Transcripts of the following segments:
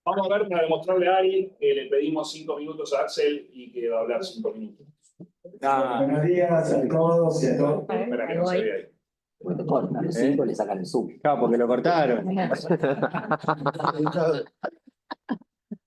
Vamos a ver, para demostrarle a Ari que le pedimos 5 minutos a Axel y que va a hablar 5 minutos. Buenos días a todos y a todas. Espera que no se vea ahí. Porque te cortan, los 5 le sacan el zoom. Claro, porque lo cortaron.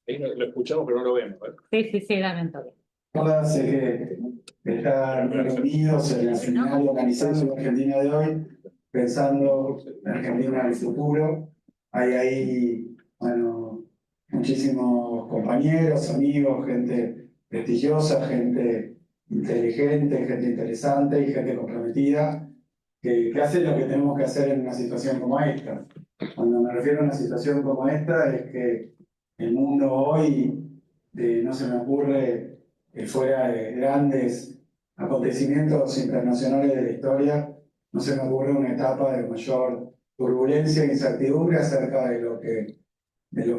Ahí lo escuchamos, pero no lo vemos. Sí, dame un toque. Todas que están reunidos en el seminario organizando la Argentina de hoy, pensando en la Argentina del futuro. Hay ahí, bueno, muchísimos compañeros, amigos, gente prestigiosa, gente inteligente, gente interesante y gente comprometida que hace lo que tenemos que hacer en una situación como esta. Cuando me refiero a una situación como esta es que el mundo hoy no se me ocurre que fuera de grandes acontecimientos internacionales de la historia, no se me ocurre una etapa de mayor turbulencia e incertidumbre acerca de lo que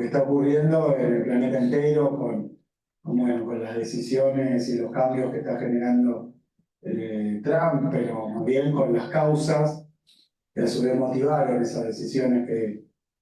está ocurriendo en el planeta entero con las decisiones y los cambios que está generando Trump, pero más bien con las causas que a su vez motivaron esas decisiones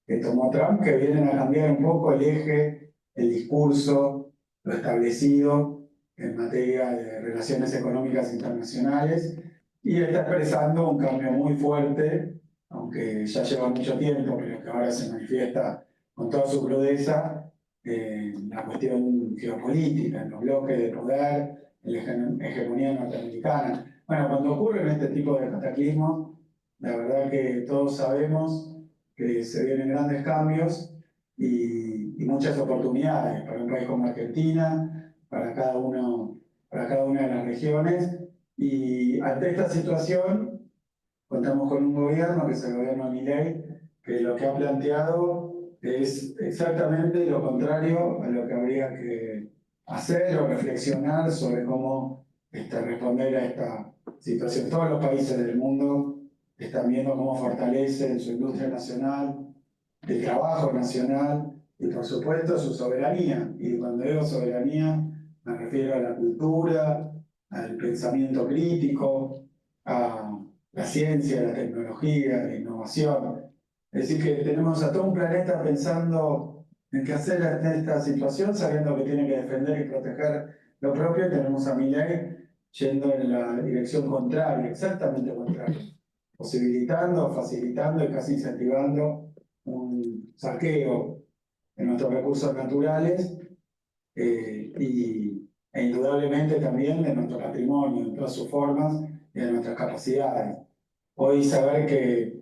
que tomó Trump, que vienen a cambiar un poco el eje, el discurso, lo establecido en materia de relaciones económicas internacionales, y está expresando un cambio muy fuerte, aunque ya lleva mucho tiempo, pero que ahora se manifiesta con toda su crudeza en la cuestión geopolítica, en los bloques de poder, en la hegemonía norteamericana. Bueno, cuando ocurren este tipo de cataclismos, la verdad que todos sabemos que se vienen grandes cambios y muchas oportunidades para un país como Argentina, para cada una de las regiones. Y ante esta situación, contamos con un gobierno, que es el gobierno de Milei, que lo que ha planteado es exactamente lo contrario a lo que habría que hacer o reflexionar sobre cómo responder a esta situación. Todos los países del mundo están viendo cómo fortalecen su industria nacional, el trabajo nacional y, por supuesto, su soberanía. Y cuando digo soberanía, me refiero a la cultura, al pensamiento crítico, a la ciencia, la tecnología, la innovación. Es decir, que tenemos a todo un planeta pensando en qué hacer en esta situación, sabiendo que tiene que defender y proteger lo propio, y tenemos a Milei yendo en la dirección contraria, exactamente contraria, posibilitando, facilitando y casi incentivando un saqueo de nuestros recursos naturales e indudablemente también de nuestro patrimonio, en todas sus formas y de nuestras capacidades. Hoy saber que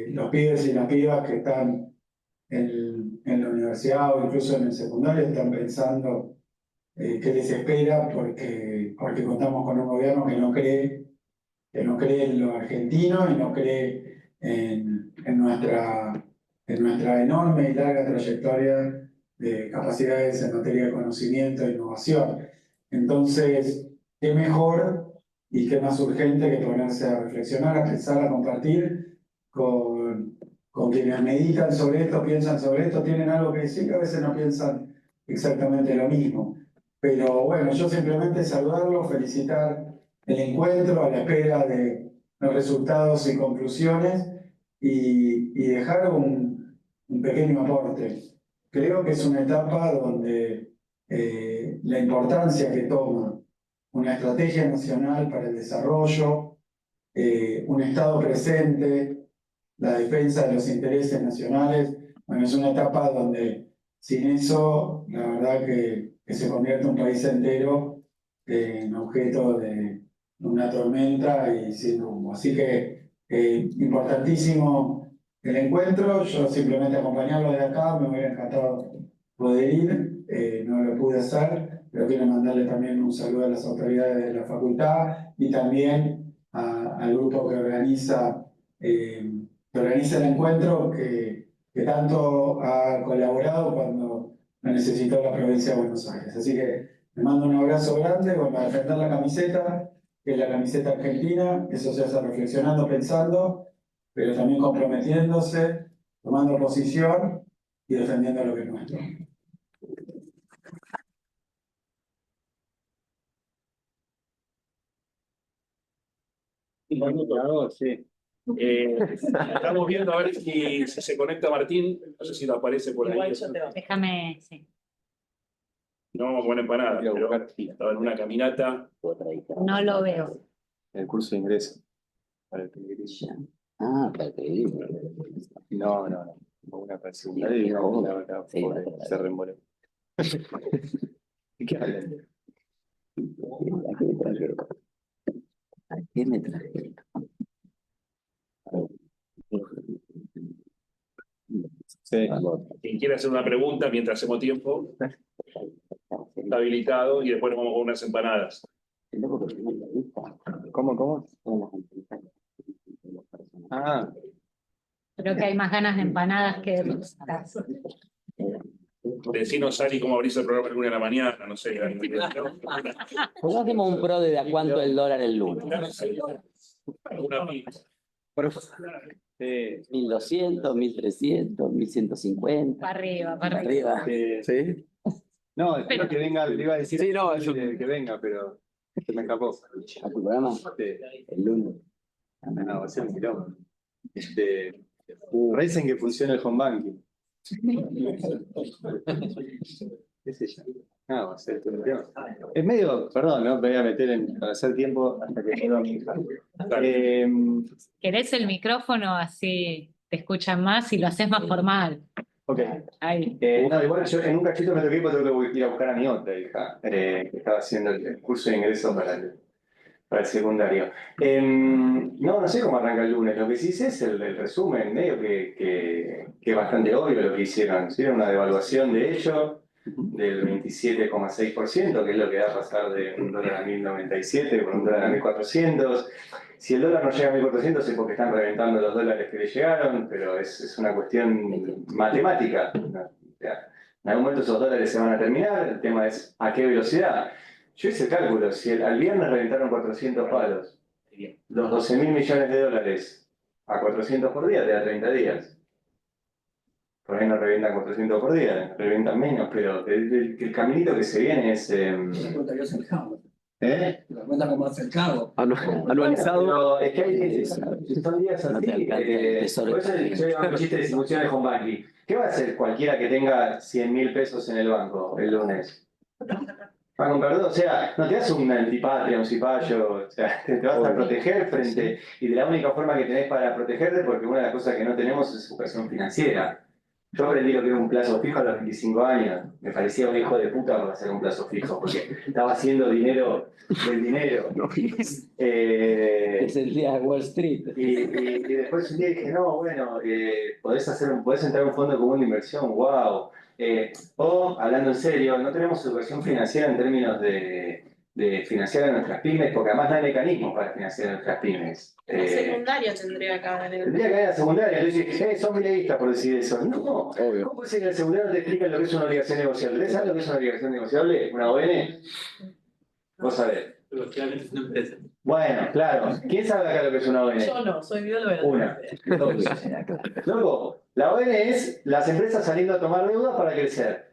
los pibes y las pibas que están en la universidad o incluso en el secundario están pensando qué les espera porque contamos con un gobierno que no cree en lo argentino y no cree en nuestra enorme y larga trayectoria de capacidades en materia de conocimiento e innovación. Entonces, qué mejor y qué más urgente que ponerse a reflexionar, a pensar, a compartir con quienes meditan sobre esto, piensan sobre esto, tienen algo que decir, que a veces no piensan exactamente lo mismo. Pero bueno, yo simplemente saludarlos, felicitar el encuentro a la espera de los resultados y conclusiones y dejar un pequeño aporte. Creo que es una etapa donde la importancia que toma una estrategia nacional para el desarrollo, un Estado presente, la defensa de los intereses nacionales, bueno, es una etapa donde sin eso, la verdad que se convierte un país entero en objeto de una tormenta y sin rumbo. Así que importantísimo el encuentro, yo simplemente acompañarlo de acá, me hubiera encantado poder ir, no lo pude hacer, pero quiero mandarle también un saludo a las autoridades de la facultad y también al grupo que organiza el encuentro, que tanto ha colaborado cuando me necesitó la provincia de Buenos Aires. Así que le mando un abrazo grande, bueno, a defender la camiseta, que es la camiseta argentina, eso se hace reflexionando, pensando, pero también comprometiéndose, tomando posición y defendiendo lo que es nuestro. Un minuto. Sí. Estamos viendo a ver si se conecta Martín. No sé si lo aparece por ahí. Déjame, sí. No vamos a comer empanadas, pero estaba en una caminata. No lo veo. El curso de ingreso. Para el peregrino. Ah, para el peregrino. No. Una para el secundario y una acá, Sí, pobre, la se remoló. ¿Qué hablan? ¿A qué me trajeron? Sí. Quien quiera hacer una pregunta mientras hacemos tiempo, está habilitado y después nos vamos con unas empanadas. ¿Cómo? Ah, Creo que hay más ganas de empanadas que de rosas. Decinos, Sari, cómo abrís el programa el lunes a la mañana, no sé. Pues hacemos un pro de a cuánto el dólar el lunes. Una pizza. 1200, 1300, 1150. Para arriba, Para arriba. ¿sí? No, espero que venga, le iba a decir Sí, no, que venga, pero se me escapó. ¿A tu programa? Sí. El lunes. No, va a ser un quilombo. Racing que funciona el home banking. ¿Qué sé yo? No, va a ser todo un tema. Es medio, perdón, no me voy a meter para hacer tiempo hasta que pueda mi hija. ¿Querés el micrófono así te escuchan más y lo haces más formal? Ok. Ahí. No, igual yo en un cachito me toqué porque tengo que ir a buscar a mi otra hija, que estaba haciendo el curso de ingreso para el secundario. No sé cómo arranca el lunes. Lo que sí sé es el resumen, medio que es bastante obvio lo que hicieron. Hicieron una devaluación de ello del 27,6%, que es lo que da a pasar de un dólar a 1097 por un dólar a 1400. Si el dólar no llega a 1400 es porque están reventando los dólares que le llegaron, pero es una cuestión matemática, ¿no? O sea, en algún momento esos dólares se van a terminar, el tema es a qué velocidad. Yo hice el cálculo, si al viernes reventaron 400 palos, los 12.000 millones de dólares a 400 por día te da 30 días. Por ahí no revientan 400 por día, revientan menos, pero el caminito que se viene es... La cuenta como hace el cabo. Anualizado. Pero es que hay, son días No así. te alcanza el tesoro. Por eso yo digo un chiste de distribución de home banking. ¿Qué va a hacer cualquiera que tenga 100.000 pesos en el banco el lunes? Va a comprar dos, o sea, no te das un antipatria, un cipallo, o sea, te vas a proteger frente, y de la única forma que tenés para protegerte, porque una de las cosas que no tenemos es educación financiera. Yo aprendí lo que era un plazo fijo a los 25 años, me parecía un hijo de puta por hacer un plazo fijo, porque estaba haciendo dinero del dinero. Es el día de Wall Street. Y después un día dije, no, bueno, podés entrar a un fondo común de inversión, wow. O, hablando en serio, no tenemos educación financiera en términos de financiar a nuestras pymes, porque además no hay mecanismos para financiar a nuestras pymes. Secundaria tendría que haber. Tendría que haber la secundaria, entonces son mileístas por decir eso. No, Obvio. ¿cómo puede ser que en el secundario te explican lo que es una obligación negociable? ¿Ustedes saben lo que es una obligación negociable? ¿Una ON? Vos sabés. Bueno, claro. ¿Quién sabe acá lo que es una ON? Yo no, soy bióloga. Una. Dos. Luego, la ON es las empresas saliendo a tomar deuda para crecer.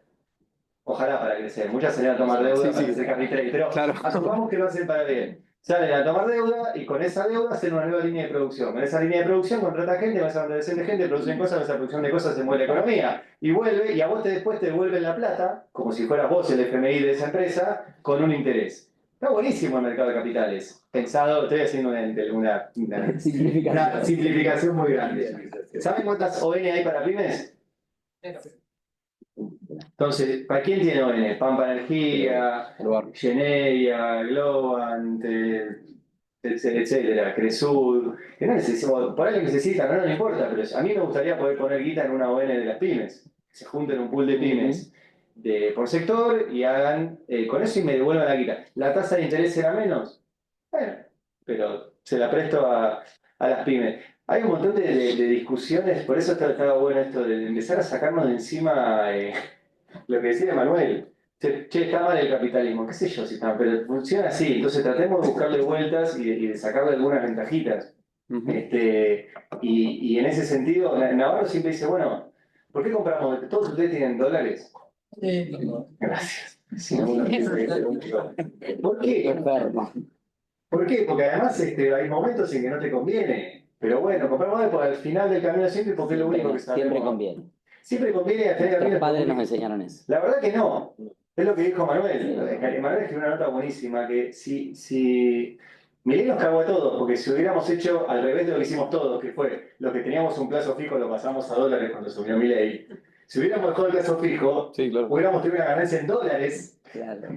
Ojalá para crecer. Muchas salen a tomar deuda para crecer capital. Pero asumamos que lo hacen para bien. Salen a tomar deuda y con esa deuda hacen una nueva línea de producción. Con esa línea de producción contrata gente, con esa contratación de gente, producen cosas, con esa producción de cosas se mueve la economía. Y vuelve, y a vos después te devuelven la plata, como si fueras vos el FMI de esa empresa, con un interés. Está buenísimo el mercado de capitales. Pensado, estoy haciendo una simplificación muy grande. ¿Saben cuántas ON hay para pymes? Entonces, ¿para quién tiene ON? Pampa Energía, Geneia, Globant, etcétera, Cresud, que no necesitamos, por ahí lo necesitan, no importa, pero a mí me gustaría poder poner guita en una ON de las pymes, que se junten un pool de pymes por sector y hagan, con eso y me devuelvan la guita. ¿La tasa de interés será menos? Bueno, pero se la presto a las pymes. Hay un montón de discusiones, por eso estaba bueno esto de empezar a sacarnos de encima lo que decía Manuel. Che, está mal el capitalismo, qué sé yo si está, pero funciona así, entonces tratemos de buscarle vueltas y de sacarle algunas ventajitas. Y en ese sentido, Navarro siempre dice, bueno, ¿por qué compramos? ¿Todos ustedes tienen dólares? Sí. Gracias. Sí, ¿por qué? Enfermo. ¿Por qué? Porque además hay momentos en que no te conviene. Pero bueno, compramos después al final del camino siempre porque es lo único que sabemos. Siempre conviene. Siempre conviene al final del camino. Nuestros padres nos enseñaron eso. La verdad que no. Es lo que dijo Manuel. Manuel escribió una nota buenísima que si Milei nos cagó a todos, porque si hubiéramos hecho al revés de lo que hicimos todos, que fue lo que teníamos un plazo fijo, lo pasamos a dólares cuando subió Milei. Si hubiéramos dejado el plazo fijo, hubiéramos tenido una ganancia en dólares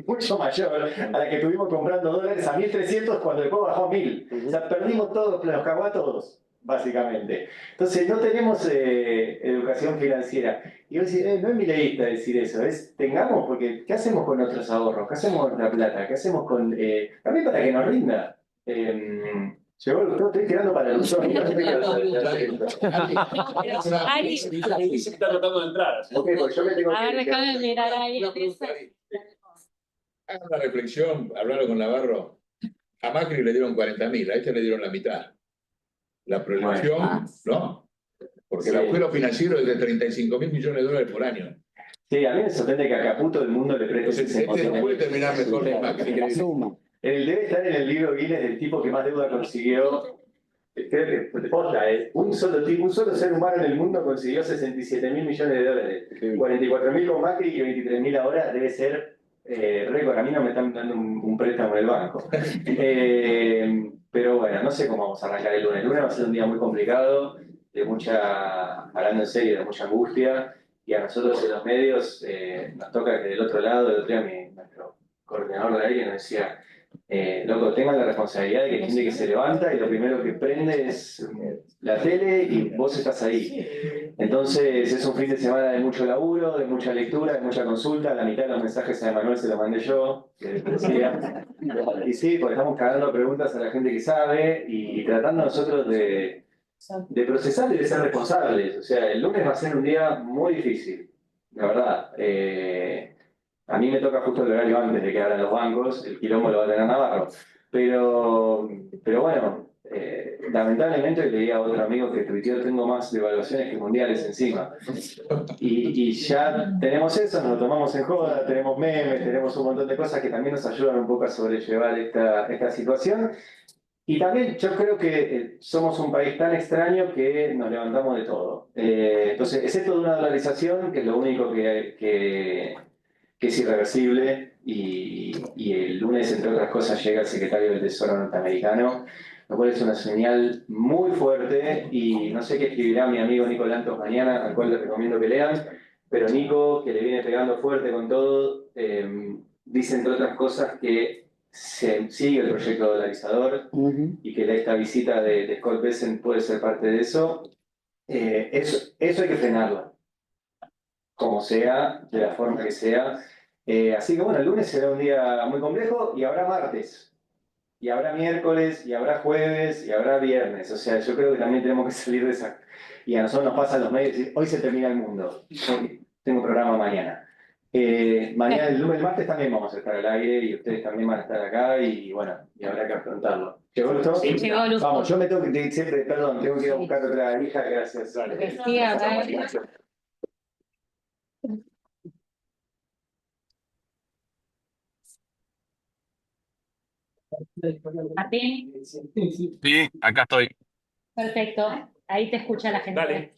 mucho mayor a la que tuvimos comprando dólares a 1.300 cuando después bajó a 1.000. O sea, perdimos todos, nos cagó a todos, básicamente. Entonces, no tenemos educación financiera. Y yo decía, no es mileísta decir eso, es tengamos, porque ¿qué hacemos con nuestros ahorros? ¿Qué hacemos con la plata? ¿Qué hacemos con...? También para que nos rinda. Estoy tirando para el usuario. Ari, Está tratando de entrar. Ok, pues yo me tengo a ver, que... déjame mirar ahí. Hagan una reflexión, hablando con Navarro. A Macri le dieron 40.000, a este le dieron la mitad. La proyección, Bueno, ¿no? Porque Sí. el agujero financiero es de 35.000 millones de dólares por año. Sí, a mí me sorprende que a Caputo el mundo le preste Entonces, ese este no puede terminar mejor que Macri. La suma. Debe estar en el libro Guinness del tipo que más deuda consiguió. Creo que posta, un solo ser humano en el mundo consiguió 67.000 millones de dólares. 44.000 con Macri y 23.000 ahora debe ser récord. A mí no me están dando un préstamo en el banco. Pero bueno, no sé cómo vamos a arrancar el lunes. El lunes va a ser un día muy complicado, de mucha, hablando en serio, de mucha angustia. Y a nosotros en los medios nos toca que del otro lado, el otro día nuestro coordinador de aire nos decía, loco, tengan la responsabilidad de que hay gente que se levanta y lo primero que prende es la tele y vos estás ahí. Entonces es un fin de semana de mucho laburo, de mucha lectura, de mucha consulta. La mitad de los mensajes a Emanuel se los mandé yo, que decía. Y sí, porque estamos cagando preguntas a la gente que sabe y tratando nosotros de procesar y de ser responsables. O sea, el lunes va a ser un día muy difícil, la verdad. A mí me toca justo el horario antes de que abran los bancos, el quilombo lo va a tener Navarro. Pero bueno, lamentablemente le diría a otro amigo que tuiteó, tengo más devaluaciones que mundiales encima. Y ya tenemos eso, nos lo tomamos en joda, tenemos memes, tenemos un montón de cosas que también nos ayudan un poco a sobrellevar esta situación. Y también yo creo que somos un país tan extraño que nos levantamos de todo. Entonces, excepto de una dolarización, que es lo único que es irreversible, y el lunes, entre otras cosas, llega el secretario del Tesoro norteamericano, lo cual es una señal muy fuerte, y no sé qué escribirá mi amigo Nico Lantos mañana, al cual les recomiendo que lean, pero Nico, que le viene pegando fuerte con todo, dice, entre otras cosas, que se sigue el proyecto dolarizador y que esta visita de Scott Bessent puede ser parte de eso. Eso hay que frenarlo, como sea, de la forma que sea. Así que bueno, el lunes será un día muy complejo y habrá martes, y habrá miércoles, y habrá jueves, y habrá viernes. O sea, yo creo que también tenemos que salir de esa... Y a nosotros nos pasan los medios y decir, hoy se termina el mundo, tengo programa mañana. Mañana, el lunes, el martes también vamos a estar al aire y ustedes también van a estar acá y bueno, y habrá que afrontarlo. ¿Llegó Lustó? Sí, llegó Lustó. Vamos, yo me tengo que siempre, perdón, tengo que ir a buscar otra hija, gracias. Que sí, a ver. Martín, Sí, acá estoy. perfecto. Ahí te escucha la gente. Dale.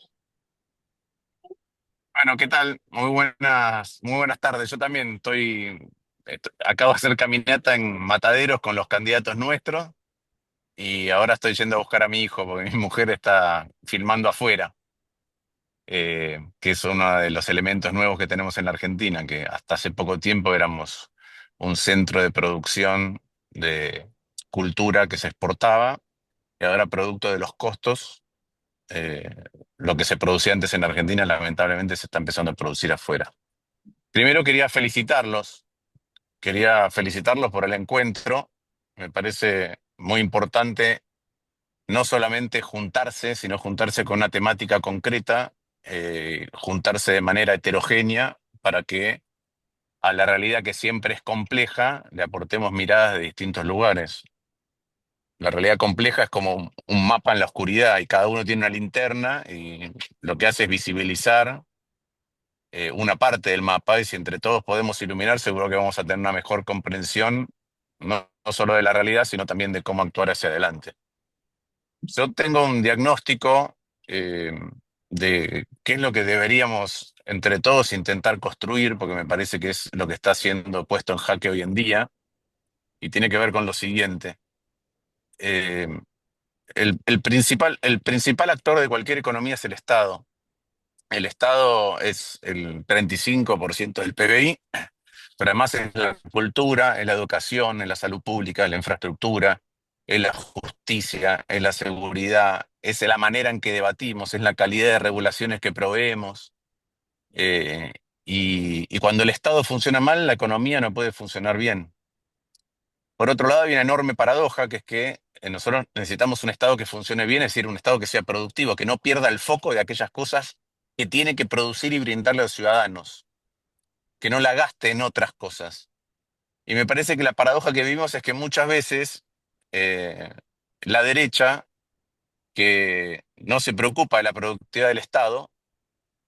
Bueno, ¿qué tal? Muy buenas tardes. Yo también acabo de hacer caminata en Mataderos con los candidatos nuestros y ahora estoy yendo a buscar a mi hijo porque mi mujer está filmando afuera, que es uno de los elementos nuevos que tenemos en la Argentina, que hasta hace poco tiempo éramos un centro de producción de cultura que se exportaba y ahora producto de los costos. Lo que se producía antes en Argentina, lamentablemente, se está empezando a producir afuera. Primero quería felicitarlos por el encuentro. Me parece muy importante no solamente juntarse, sino juntarse con una temática concreta, juntarse de manera heterogénea para que a la realidad que siempre es compleja le aportemos miradas de distintos lugares. La realidad compleja es como un mapa en la oscuridad y cada uno tiene una linterna y lo que hace es visibilizar una parte del mapa y si entre todos podemos iluminar seguro que vamos a tener una mejor comprensión no solo de la realidad sino también de cómo actuar hacia adelante. Yo tengo un diagnóstico eh, de qué es lo que deberíamos entre todos intentar construir, porque me parece que es lo que está siendo puesto en jaque hoy en día, y tiene que ver con lo siguiente. Eh, el principal actor de cualquier economía es el Estado. El Estado es el 35% del PBI, pero además es la cultura, es la educación, es la salud pública, es la infraestructura, es la justicia, es la seguridad, es la manera en que debatimos, es la calidad de regulaciones que proveemos. eh, y cuando el Estado funciona mal, la economía no puede funcionar bien. Por otro lado, hay una enorme paradoja, que es que nosotros necesitamos un Estado que funcione bien, es decir, un Estado que sea productivo, que no pierda el foco de aquellas cosas que tiene que producir y brindarle a los ciudadanos, que no la gaste en otras cosas. Y me parece que la paradoja que vivimos es que muchas veces eh, la derecha, que no se preocupa de la productividad del Estado,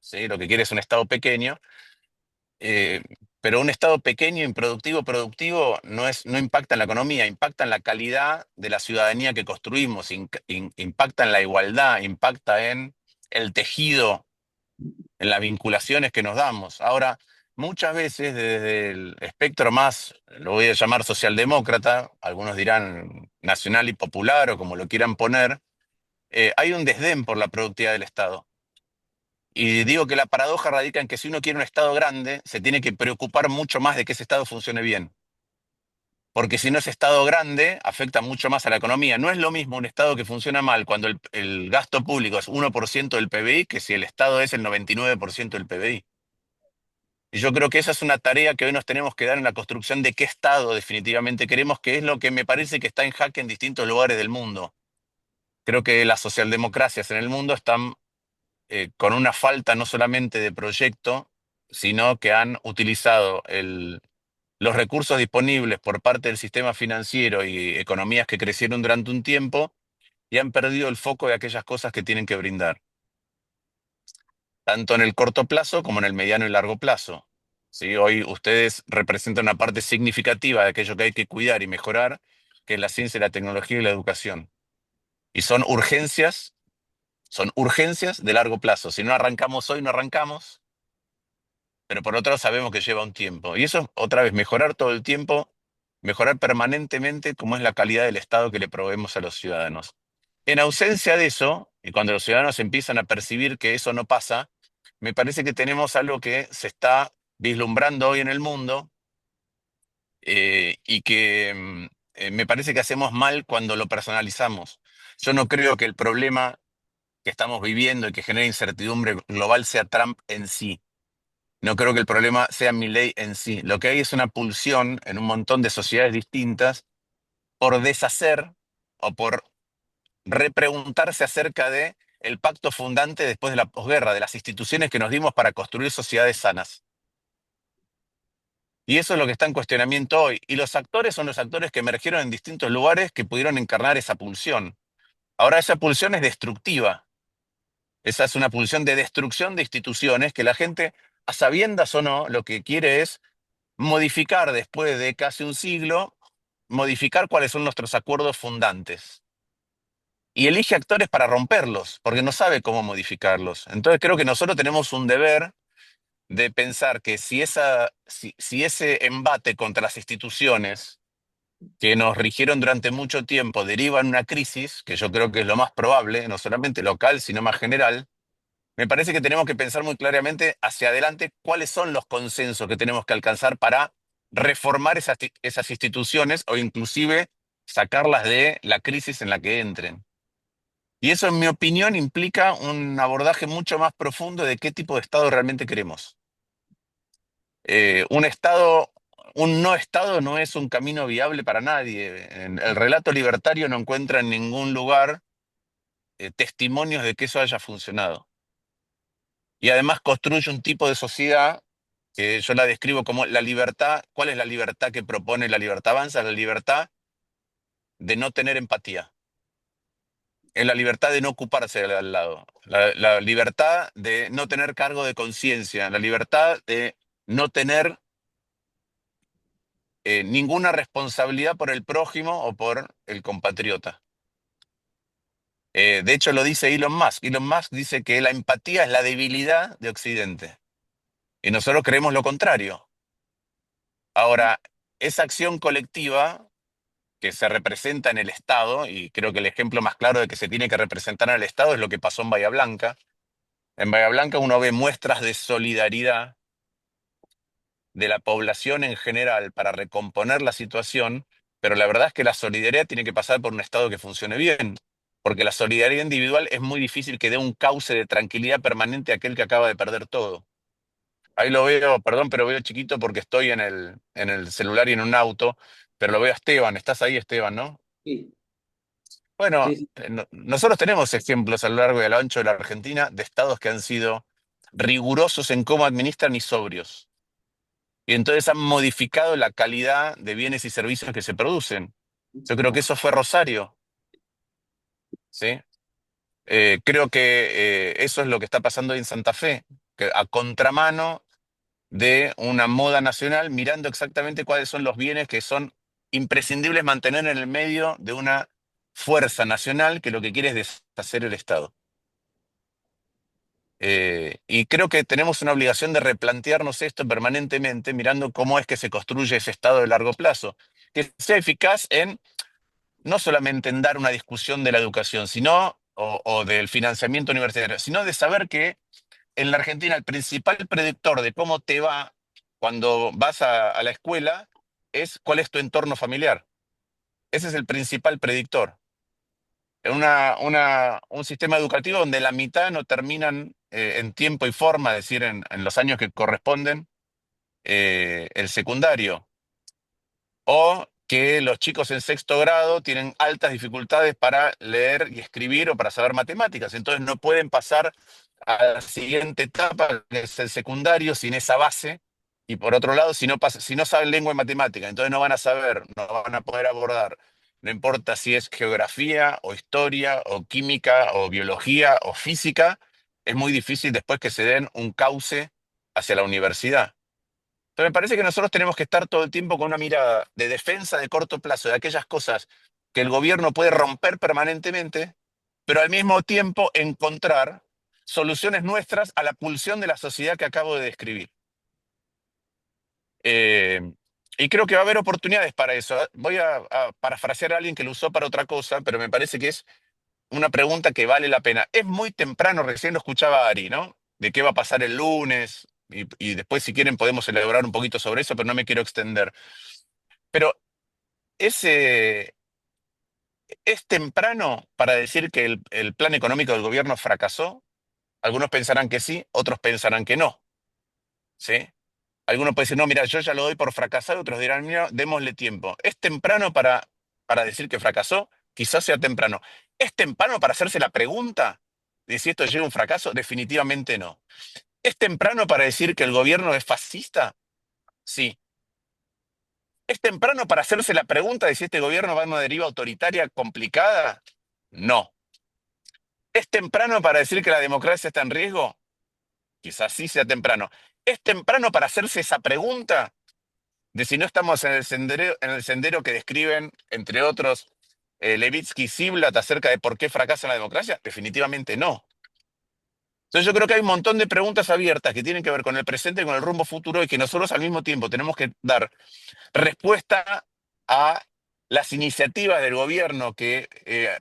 ¿sí? Lo que quiere es un Estado pequeño, eh, pero un Estado pequeño, improductivo, productivo, no impacta en la economía, impacta en la calidad de la ciudadanía que construimos, impacta en la igualdad, impacta en el tejido, en las vinculaciones que nos damos. Ahora, muchas veces desde el espectro más, lo voy a llamar socialdemócrata, algunos dirán nacional y popular o como lo quieran poner, hay un desdén por la productividad del Estado. Y digo que la paradoja radica en que si uno quiere un Estado grande, se tiene que preocupar mucho más de que ese Estado funcione bien. Porque si no, ese Estado grande afecta mucho más a la economía. No es lo mismo un Estado que funciona mal cuando el gasto público es 1% del PBI que si el Estado es el 99% del PBI. Y yo creo que esa es una tarea que hoy nos tenemos que dar en la construcción de qué Estado definitivamente queremos, que es lo que me parece que está en jaque en distintos lugares del mundo. Creo que las socialdemocracias en el mundo están con una falta no solamente de proyecto, sino que han utilizado los recursos disponibles por parte del sistema financiero y economías que crecieron durante un tiempo y han perdido el foco de aquellas cosas que tienen que brindar, tanto en el corto plazo como en el mediano y largo plazo. ¿Sí? Hoy ustedes representan una parte significativa de aquello que hay que cuidar y mejorar, que es la ciencia, la tecnología y la educación. Y son urgencias de largo plazo. Si no arrancamos hoy, no arrancamos, pero por otro lado sabemos que lleva un tiempo. Y eso, otra vez, mejorar todo el tiempo, mejorar permanentemente cómo es la calidad del Estado que le proveemos a los ciudadanos. En ausencia de eso, y cuando los ciudadanos empiezan a percibir que eso no pasa, me parece que tenemos algo que se está vislumbrando hoy en el mundo, y que me parece que hacemos mal cuando lo personalizamos. Yo no creo que el problema que estamos viviendo y que genera incertidumbre global sea Trump en sí. No creo que el problema sea Milei en sí. Lo que hay es una pulsión en un montón de sociedades distintas por deshacer o por repreguntarse acerca de el pacto fundante después de la posguerra, de las instituciones que nos dimos para construir sociedades sanas. Y eso es lo que está en cuestionamiento hoy. Y los actores son los actores que emergieron en distintos lugares que pudieron encarnar esa pulsión. Ahora esa pulsión es destructiva. Esa es una pulsión de destrucción de instituciones que la gente, a sabiendas o no, lo que quiere es modificar después de casi un siglo, modificar cuáles son nuestros acuerdos fundantes. Y elige actores para romperlos, porque no sabe cómo modificarlos. Entonces creo que nosotros tenemos un deber de pensar que si ese embate contra las instituciones que nos rigieron durante mucho tiempo deriva en una crisis, que yo creo que es lo más probable, no solamente local, sino más general, me parece que tenemos que pensar muy claramente hacia adelante cuáles son los consensos que tenemos que alcanzar para reformar esas instituciones o inclusive sacarlas de la crisis en la que entren. Y eso, en mi opinión, implica un abordaje mucho más profundo de qué tipo de Estado realmente queremos. Un Estado, un no Estado no es un camino viable para nadie. El relato libertario no encuentra en ningún lugar testimonios de que eso haya funcionado. Y además construye un tipo de sociedad que yo la describo como la libertad. ¿Cuál es la libertad que propone la libertad avanza? La libertad de no tener empatía. Es la libertad de no ocuparse de al lado. La libertad de no tener cargo de conciencia. La libertad de no tener ninguna responsabilidad por el prójimo o por el compatriota. De hecho, lo dice Elon Musk. Elon Musk dice que la empatía es la debilidad de Occidente. Y nosotros creemos lo contrario. Ahora, esa acción colectiva que se representa en el Estado, y creo que el ejemplo más claro de que se tiene que representar en el Estado es lo que pasó en Bahía Blanca. En Bahía Blanca uno ve muestras de solidaridad de la población en general para recomponer la situación, pero la verdad es que la solidaridad tiene que pasar por un Estado que funcione bien, porque la solidaridad individual es muy difícil que dé un cauce de tranquilidad permanente a aquel que acaba de perder todo. Ahí lo veo, perdón, pero veo chiquito porque estoy en el celular y en un auto, pero lo veo a Esteban. ¿Estás ahí, Esteban, no? Sí, Bueno, sí, sí. nosotros tenemos ejemplos a lo largo y a lo ancho de la Argentina de estados que han sido rigurosos en cómo administran y sobrios. Y entonces han modificado la calidad de bienes y servicios que se producen. Yo creo que eso fue Rosario, ¿sí? Creo que eso es lo que está pasando hoy en Santa Fe, que a contramano de una moda nacional, mirando exactamente cuáles son los bienes que son imprescindibles mantener en el medio de una fuerza nacional que lo que quiere es deshacer el Estado. Y creo que tenemos una obligación de replantearnos esto permanentemente, mirando cómo es que se construye ese Estado de largo plazo, que sea eficaz en no solamente en dar una discusión de la educación, sino, o del financiamiento universitario, sino de saber que en la Argentina el principal predictor de cómo te va cuando vas a la escuela es cuál es tu entorno familiar. Ese es el principal predictor. En un sistema educativo donde la mitad no terminan en tiempo y forma, es decir, en los años que corresponden el secundario. O que los chicos en sexto grado tienen altas dificultades para leer y escribir o para saber matemáticas. Entonces no pueden pasar a la siguiente etapa, que es el secundario, sin esa base. Y por otro lado, si no saben lengua y matemática, entonces no van a saber, no van a poder abordar. No importa si es geografía o historia o química o biología o física, es muy difícil después que se den un cauce hacia la universidad. Entonces me parece que nosotros tenemos que estar todo el tiempo con una mirada de defensa de corto plazo de aquellas cosas que el gobierno puede romper permanentemente, pero al mismo tiempo encontrar soluciones nuestras a la pulsión de la sociedad que acabo de describir. Eh, y creo que va a haber oportunidades para eso. Voy a parafrasear a alguien que lo usó para otra cosa, pero me parece que es una pregunta que vale la pena. Es muy temprano, recién lo escuchaba Ari, ¿no? De qué va a pasar el lunes, y después si quieren podemos elaborar un poquito sobre eso, pero no me quiero extender. Pero es, eh, es temprano para decir que el plan económico del gobierno fracasó. Algunos pensarán que sí, otros pensarán que no, ¿sí? Algunos pueden decir, no, mira, yo ya lo doy por fracasado, otros dirán, mira, démosle tiempo. ¿Es temprano para decir que fracasó? Quizás sea temprano. ¿Es temprano para hacerse la pregunta de si esto llega a un fracaso? Definitivamente no. ¿Es temprano para decir que el gobierno es fascista? Sí. ¿Es temprano para hacerse la pregunta de si este gobierno va a una deriva autoritaria complicada? No. ¿Es temprano para decir que la democracia está en riesgo? Quizás sí sea temprano. ¿Es temprano para hacerse esa pregunta de si no estamos en el sendero que describen, entre otros, Levitsky y Ziblatt acerca de por qué fracasa la democracia? Definitivamente no. Entonces yo creo que hay un montón de preguntas abiertas que tienen que ver con el presente y con el rumbo futuro y que nosotros al mismo tiempo tenemos que dar respuesta a las iniciativas del gobierno que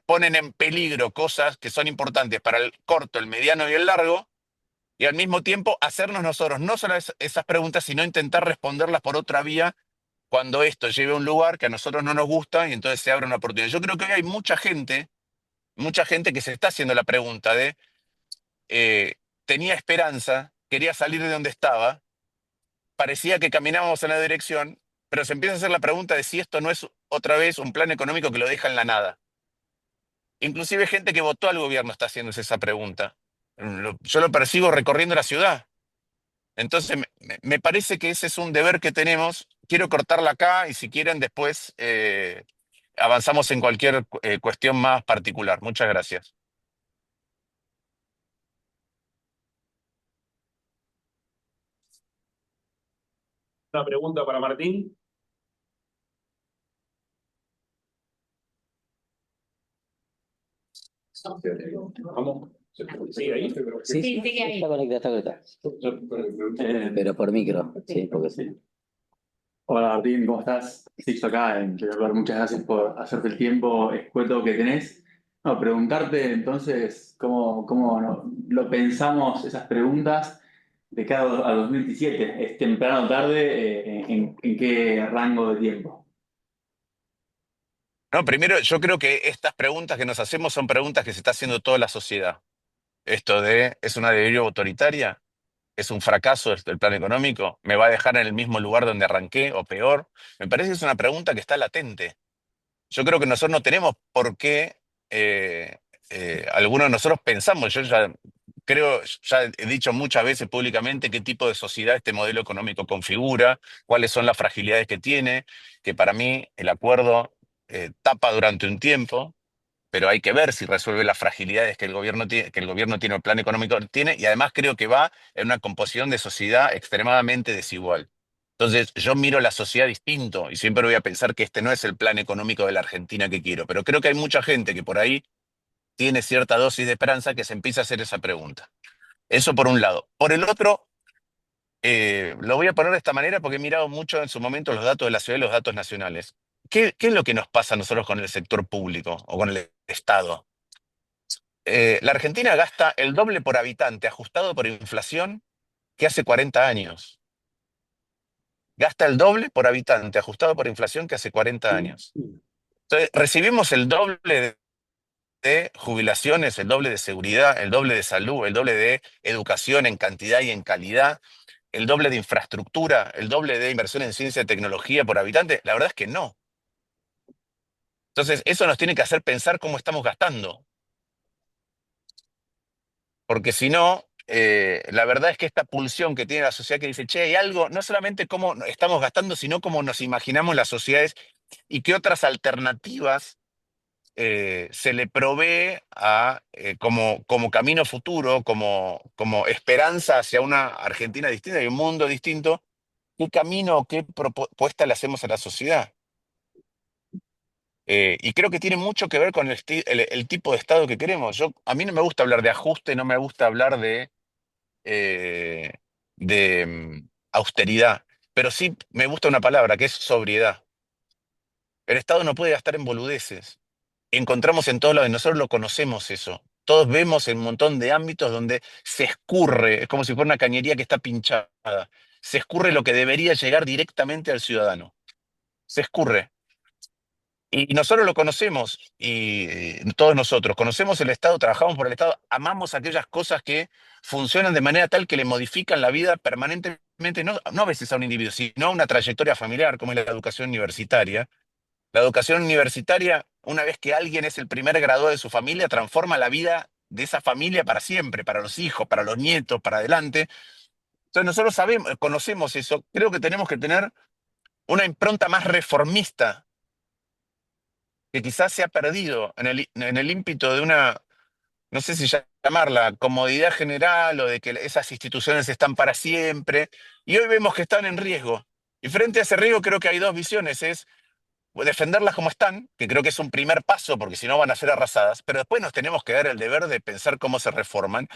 ponen en peligro cosas que son importantes para el corto, el mediano y el largo, y al mismo tiempo hacernos nosotros no solo esas preguntas, sino intentar responderlas por otra vía cuando esto lleve a un lugar que a nosotros no nos gusta y entonces se abre una oportunidad. Yo creo que hoy hay mucha gente que se está haciendo la pregunta de, tenía esperanza, quería salir de donde estaba, parecía que caminábamos en la dirección, pero se empieza a hacer la pregunta de si esto no es otra vez un plan económico que lo deja en la nada. Inclusive gente que votó al gobierno está haciéndose esa pregunta. Yo lo persigo recorriendo la ciudad. Entonces, me parece que ese es un deber que tenemos. Quiero cortarla acá y si quieren después avanzamos en cualquier cuestión más particular. Muchas gracias. Una pregunta para Martín. Vamos. Sí, ahí. Sí, Sí, sigue ahí. está conectado, está conectado. Pero por micro, sí, porque sí. Hola Martín, ¿cómo estás? Sixto acá, en primer lugar, muchas gracias por hacerte el tiempo escueto que tenés. No, preguntarte entonces cómo lo pensamos esas preguntas de cara a 2027. ¿Es temprano o tarde? ¿En qué rango de tiempo? No, primero, yo creo que estas preguntas que nos hacemos son preguntas que se está haciendo toda la sociedad. Esto de, ¿es una deriva autoritaria? ¿Es un fracaso el plan económico? ¿Me va a dejar en el mismo lugar donde arranqué o peor? Me parece que es una pregunta que está latente. Yo creo que nosotros no tenemos por qué, eh, algunos de nosotros pensamos, yo ya creo, ya he dicho muchas veces públicamente qué tipo de sociedad este modelo económico configura, cuáles son las fragilidades que tiene, que para mí el acuerdo tapa durante un tiempo, pero hay que ver si resuelve las fragilidades que el gobierno tiene, el plan económico tiene, y además creo que va en una composición de sociedad extremadamente desigual. Entonces, yo miro la sociedad distinto y siempre voy a pensar que este no es el plan económico de la Argentina que quiero, pero creo que hay mucha gente que por ahí tiene cierta dosis de esperanza que se empieza a hacer esa pregunta. Eso por un lado. Por el otro, lo voy a poner de esta manera porque he mirado mucho en su momento los datos de la ciudad y los datos nacionales. ¿Qué es lo que nos pasa a nosotros con el sector público o con el Estado? La Argentina gasta el doble por habitante ajustado por inflación que hace 40 años. Gasta el doble por habitante ajustado por inflación que hace 40 años. Entonces, recibimos el doble de jubilaciones, el doble de seguridad, el doble de salud, el doble de educación en cantidad y en calidad, el doble de infraestructura, el doble de inversión en ciencia y tecnología por habitante. La verdad es que no. Entonces, eso nos tiene que hacer pensar cómo estamos gastando. Porque si no, la verdad es que esta pulsión que tiene la sociedad que dice, che, hay algo, no solamente cómo estamos gastando, sino cómo nos imaginamos las sociedades y qué otras alternativas se le provee como camino futuro, como esperanza hacia una Argentina distinta y un mundo distinto, qué camino o qué propuesta le hacemos a la sociedad. Y creo que tiene mucho que ver con el tipo de Estado que queremos. A mí no me gusta hablar de ajuste, no me gusta hablar eh, de austeridad, pero sí me gusta una palabra que es sobriedad. El Estado no puede gastar en boludeces. Encontramos en todos lados, y nosotros lo conocemos eso. Todos vemos en un montón de ámbitos donde se escurre, es como si fuera una cañería que está pinchada. Se escurre lo que debería llegar directamente al ciudadano. Se escurre. Y nosotros lo conocemos, y todos nosotros conocemos el Estado, trabajamos por el Estado, amamos aquellas cosas que funcionan de manera tal que le modifican la vida permanentemente, no a veces a un individuo, sino a una trayectoria familiar, como es la educación universitaria. La educación universitaria, una vez que alguien es el primer graduado de su familia, transforma la vida de esa familia para siempre, para los hijos, para los nietos, para adelante. Entonces nosotros sabemos, conocemos eso, creo que tenemos que tener una impronta más reformista que quizás se ha perdido en el ímpetu de una, no sé si llamarla comodidad general o de que esas instituciones están para siempre, y hoy vemos que están en riesgo. Y frente a ese riesgo creo que hay dos visiones, es defenderlas como están, que creo que es un primer paso, porque si no van a ser arrasadas, pero después nos tenemos que dar el deber de pensar cómo se reforman,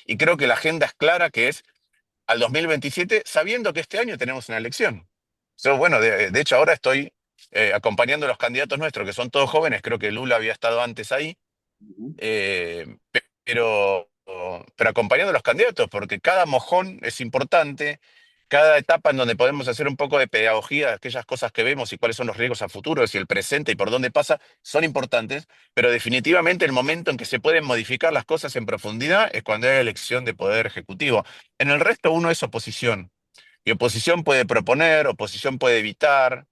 y creo que la agenda es clara, que es al 2027, sabiendo que este año tenemos una elección. Bueno, de hecho ahora estoy acompañando a los candidatos nuestros, que son todos jóvenes, creo que Lula había estado antes ahí, pero acompañando a los candidatos, porque cada mojón es importante, cada etapa en donde podemos hacer un poco de pedagogía de aquellas cosas que vemos y cuáles son los riesgos a futuro, y el presente y por dónde pasa, son importantes, pero definitivamente el momento en que se pueden modificar las cosas en profundidad es cuando hay elección de poder ejecutivo. En el resto uno es oposición, y oposición puede proponer, oposición puede evitar,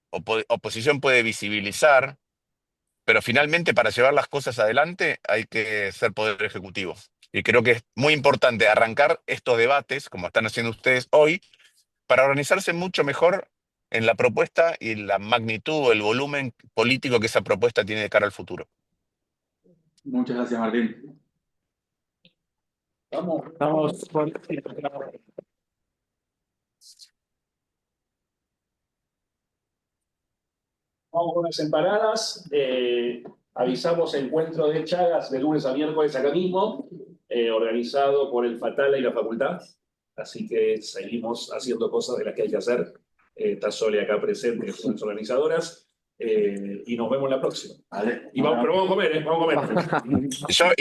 oposición puede visibilizar, pero finalmente para llevar las cosas adelante hay que ser poder ejecutivo. Y creo que es muy importante arrancar estos debates, como están haciendo ustedes hoy, para organizarse mucho mejor en la propuesta y la magnitud o el volumen político que esa propuesta tiene de cara al futuro. Muchas gracias, Martín. Vamos. Vamos por... Vamos con las empanadas. Avisamos encuentro de Chagas de lunes a miércoles acá mismo, organizado por el Fatala y la facultad. Así que seguimos haciendo cosas de las que hay que hacer. Está Sole acá presente, que son las organizadoras. Y nos vemos la próxima. Vale. Pero vamos a comer, ¿eh? Vamos a comer. Yo,